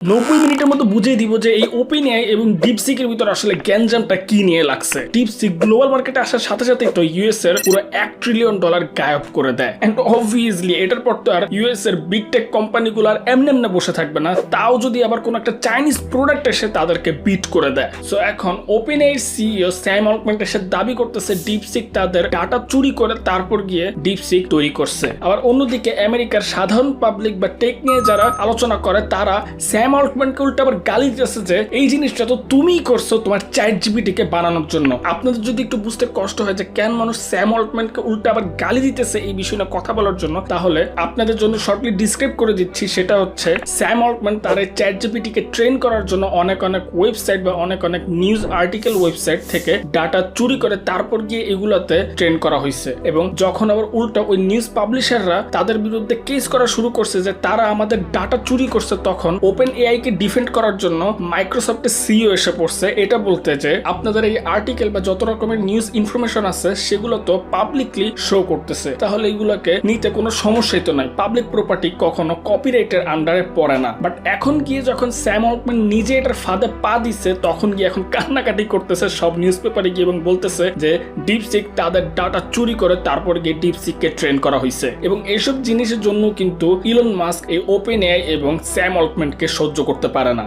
90 মিনিটের মতো বুঝিয়ে দিব যে এই ওপেন এআই এবং ডিপসিকের ভিতর আসলে গ্যাঞ্জামটা কি নিয়ে লাগছে। ডিপসিক গ্লোবাল মার্কেটে আসার সাথে সাথে তো ইউএস এর পুরো $1 ট্রিলিয়ন গায়েব করে দেয়। এন্ড অবভিয়াসলি এটার পর তো আর ইউএস এর বিগ টেক কোম্পানিগুলো আর এমনি বসে থাকবে না, তাও যদি আবার কোনো একটা চাইনিজ প্রোডাক্ট এসে তাদেরকে বিট করে দেয়। সো এখন open AI CEO Sam Altman এসে দাবি করতেছে ডিপসিক তাদের ডাটা চুরি করে তারপর গিয়ে ডিপসিক তৈরি করছে। আবার অন্যদিকে আমেরিকার সাধারণ পাবলিক বা টেক নিয়ে যারা আলোচনা করে তারা স্যাম অল্টম্যানকে উল্টা আবার গালি দিতেছে যে এই জিনিসটা তো তুমিই করছো তোমার চ্যাটজিপিটিকে বানানোর জন্য। আপনাদের যদি একটু বুঝতে কষ্ট হয় যে কেন মানুষ স্যাম অল্টম্যানকে উল্টা আবার গালি দিতেছে এই বিষয়ে কথা বলার জন্য, তাহলে আপনাদের জন্য শর্টলি ডিসক্রাইব করে দিচ্ছি। সেটা হচ্ছে স্যাম অল্টম্যান তার এই চ্যাটজিপিটিকে ট্রেন করার জন্য অনেক ওয়েবসাইট বা অনেক নিউজ আর্টিকেল ওয়েবসাইট থেকে ডাটা চুরি করে তারপর গিয়ে এগুলাতে ট্রেন করা হয়েছে। এবং যখন আবার উল্টা ওই নিউজ পাবলিশাররা তাদের বিরুদ্ধে কেস করা শুরু করছে যে তারা আমাদের ডাটা চুরি করছে, তখন ওপেন এআই কে ডিফেন্ড করার জন্য মাইক্রোসফটের সিইও এসে পড়ছে এটা বলতে যে আপনাদের এই আর্টিকেল বা যত রকমের নিউজ ইনফরমেশন আছে সেগুলো তো পাবলিকলি শো করতেছে, তাহলে এগুলোকে নিতে কোনো সমস্যাই তো নাই। পাবলিক প্রপার্টি কখনো কপিরাইটের আন্ডারে পড়ে না। বাট এখন গিয়ে যখন স্যাম অল্টম্যান নিজে এটার ফাঁদে পা দিচ্ছে, তখন গিয়ে এখন কান্নাকাটি করতেছে সব নিউজ পেপারে গিয়ে এবং বলতেছে যে ডিপসিক তাদের ডাটা চুরি করে তারপর গিয়ে ডিপসিককে ট্রেন করা হয়েছে। এবং এইসব জিনিসের জন্য কিন্তু ইলন মাস্ক এই ওপেন এআই এবং স্যাম অল্টম্যানকে সহ্য করতে পারে না।